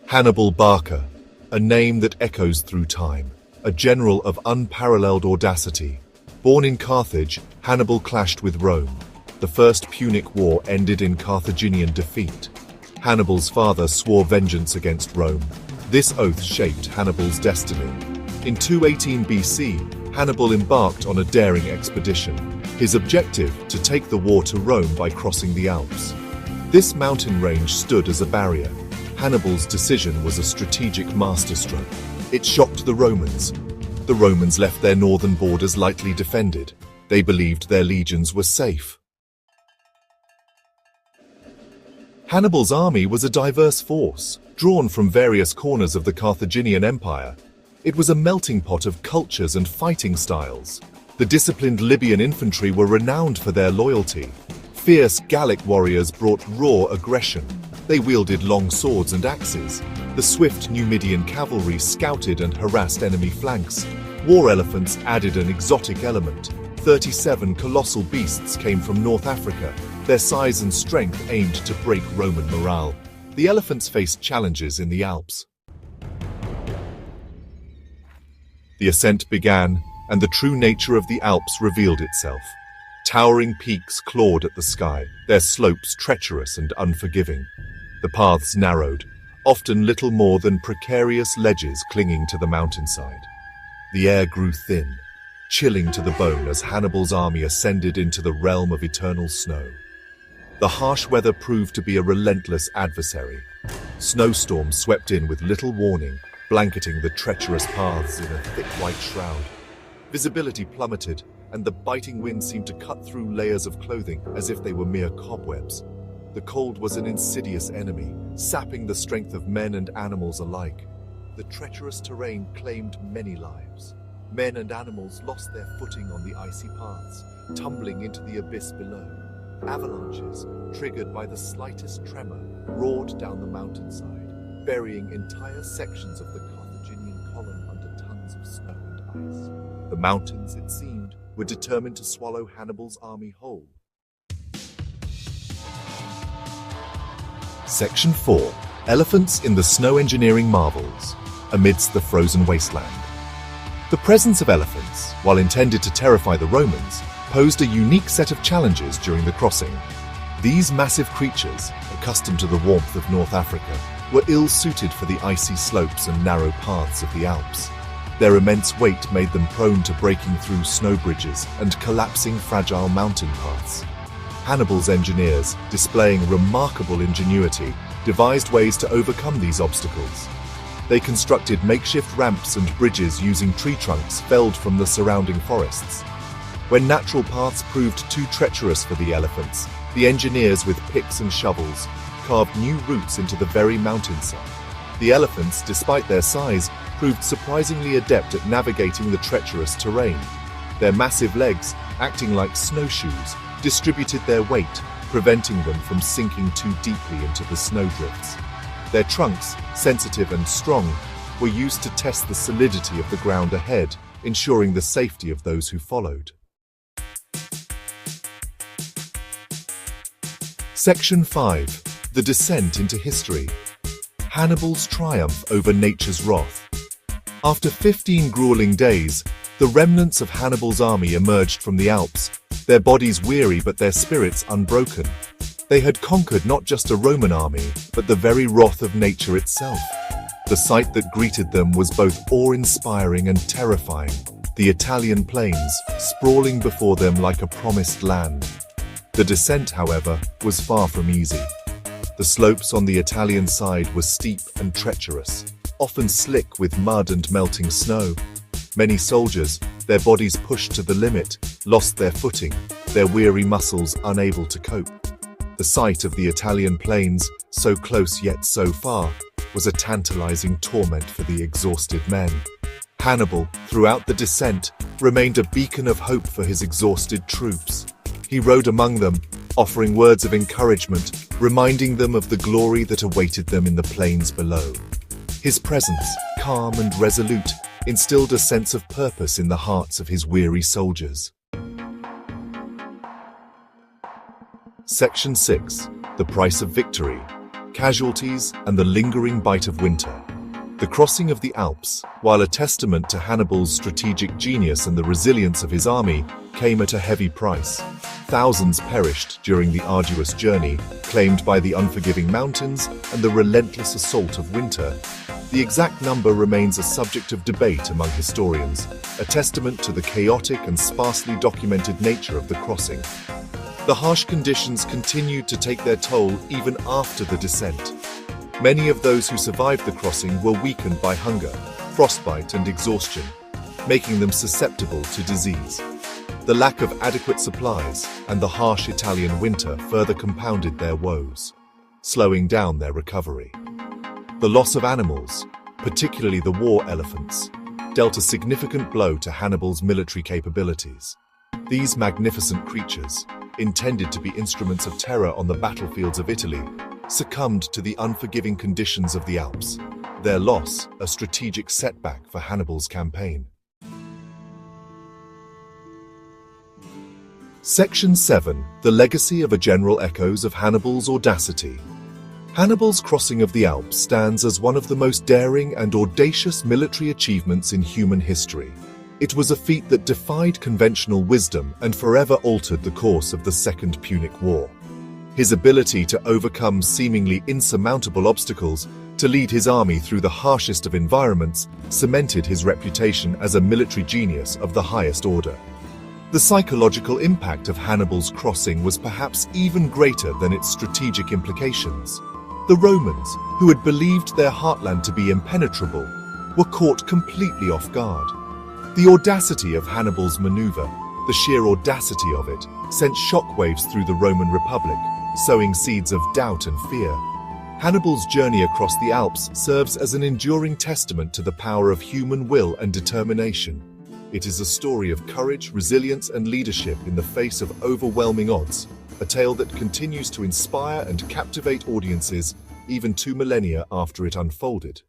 Hannibal Barca, a name that echoes through time, a general of unparalleled audacity. Born in Carthage, Hannibal clashed with Rome. The First Punic War ended in Carthaginian defeat. Hannibal's father swore vengeance against Rome. This oath shaped Hannibal's destiny. In 218 BC, Hannibal embarked on a daring expedition. His objective, to take the war to Rome by crossing the Alps. This mountain range stood as a barrier. Hannibal's decision was a strategic masterstroke. It shocked the Romans. The Romans left their northern borders lightly defended. They believed their legions were safe. Hannibal's army was a diverse force, drawn from various corners of the Carthaginian Empire. It was a melting pot of cultures and fighting styles. The disciplined Libyan infantry were renowned for their loyalty. Fierce Gallic warriors brought raw aggression. They wielded long swords and axes. The swift Numidian cavalry scouted and harassed enemy flanks. War elephants added an exotic element. 37 colossal beasts came from North Africa. Their size and strength aimed to break Roman morale. The elephants faced challenges in the Alps. The ascent began, and the true nature of the Alps revealed itself. Towering peaks clawed at the sky, their slopes treacherous and unforgiving. The paths narrowed, often little more than precarious ledges clinging to the mountainside. The air grew thin, chilling to the bone as Hannibal's army ascended into the realm of eternal snow. The harsh weather proved to be a relentless adversary. Snowstorms swept in with little warning, blanketing the treacherous paths in a thick white shroud. Visibility plummeted, and the biting wind seemed to cut through layers of clothing as if they were mere cobwebs. The cold was an insidious enemy, sapping the strength of men and animals alike. The treacherous terrain claimed many lives. Men and animals lost their footing on the icy paths, tumbling into the abyss below. Avalanches, triggered by the slightest tremor, roared down the mountainside, burying entire sections of the Carthaginian column under tons of snow and ice. The mountains, it seemed, were determined to swallow Hannibal's army whole. Section 4. Elephants in the Snow Engineering Marvels, amidst the frozen wasteland. The presence of elephants, while intended to terrify the Romans, posed a unique set of challenges during the crossing. These massive creatures, accustomed to the warmth of North Africa, were ill-suited for the icy slopes and narrow paths of the Alps. Their immense weight made them prone to breaking through snow bridges and collapsing fragile mountain paths. Hannibal's engineers, displaying remarkable ingenuity, devised ways to overcome these obstacles. They constructed makeshift ramps and bridges using tree trunks felled from the surrounding forests. When natural paths proved too treacherous for the elephants, the engineers with picks and shovels carved new routes into the very mountainside. The elephants, despite their size, proved surprisingly adept at navigating the treacherous terrain. Their massive legs, acting like snowshoes, distributed their weight, preventing them from sinking too deeply into the snowdrifts. Their trunks, sensitive and strong, were used to test the solidity of the ground ahead, ensuring the safety of those who followed. Section 5. The Descent into History. Hannibal's triumph over nature's wrath. After 15 grueling days, the remnants of Hannibal's army emerged from the Alps, their bodies weary but their spirits unbroken. They had conquered not just a Roman army, but the very wrath of nature itself. The sight that greeted them was both awe-inspiring and terrifying. The Italian plains, sprawling before them like a promised land. The descent, however, was far from easy. The slopes on the Italian side were steep and treacherous, often slick with mud and melting snow. Many soldiers, their bodies pushed to the limit, lost their footing, their weary muscles unable to cope. The sight of the Italian plains, so close yet so far, was a tantalizing torment for the exhausted men. Hannibal, throughout the descent, remained a beacon of hope for his exhausted troops. He rode among them, offering words of encouragement, reminding them of the glory that awaited them in the plains below. His presence, calm and resolute, instilled a sense of purpose in the hearts of his weary soldiers. Section 6. The Price of Victory. casualties, and the lingering bite of winter. The crossing of the Alps, while a testament to Hannibal's strategic genius and the resilience of his army, came at a heavy price. Thousands perished during the arduous journey, claimed by the unforgiving mountains and the relentless assault of winter. The exact number remains a subject of debate among historians, a testament to the chaotic and sparsely documented nature of the crossing. The harsh conditions continued to take their toll even after the descent. Many of those who survived the crossing were weakened by hunger, frostbite, and exhaustion, making them susceptible to disease. The lack of adequate supplies and the harsh Italian winter further compounded their woes, slowing down their recovery. The loss of animals, particularly the war elephants, dealt a significant blow to Hannibal's military capabilities. These magnificent creatures, intended to be instruments of terror on the battlefields of Italy, succumbed to the unforgiving conditions of the Alps, their loss a strategic setback for Hannibal's campaign. Section 7. The legacy of a general echoes of Hannibal's audacity. Hannibal's crossing of the Alps stands as one of the most daring and audacious military achievements in human history. It was a feat that defied conventional wisdom and forever altered the course of the Second Punic War. His ability to overcome seemingly insurmountable obstacles, to lead his army through the harshest of environments, cemented his reputation as a military genius of the highest order. The psychological impact of Hannibal's crossing was perhaps even greater than its strategic implications. The Romans, who had believed their heartland to be impenetrable, were caught completely off guard. The audacity of Hannibal's maneuver, the sheer audacity of it, sent shockwaves through the Roman Republic, sowing seeds of doubt and fear. Hannibal's journey across the Alps serves as an enduring testament to the power of human will and determination. It is a story of courage, resilience, and leadership in the face of overwhelming odds, a tale that continues to inspire and captivate audiences even 2 millennia after it unfolded.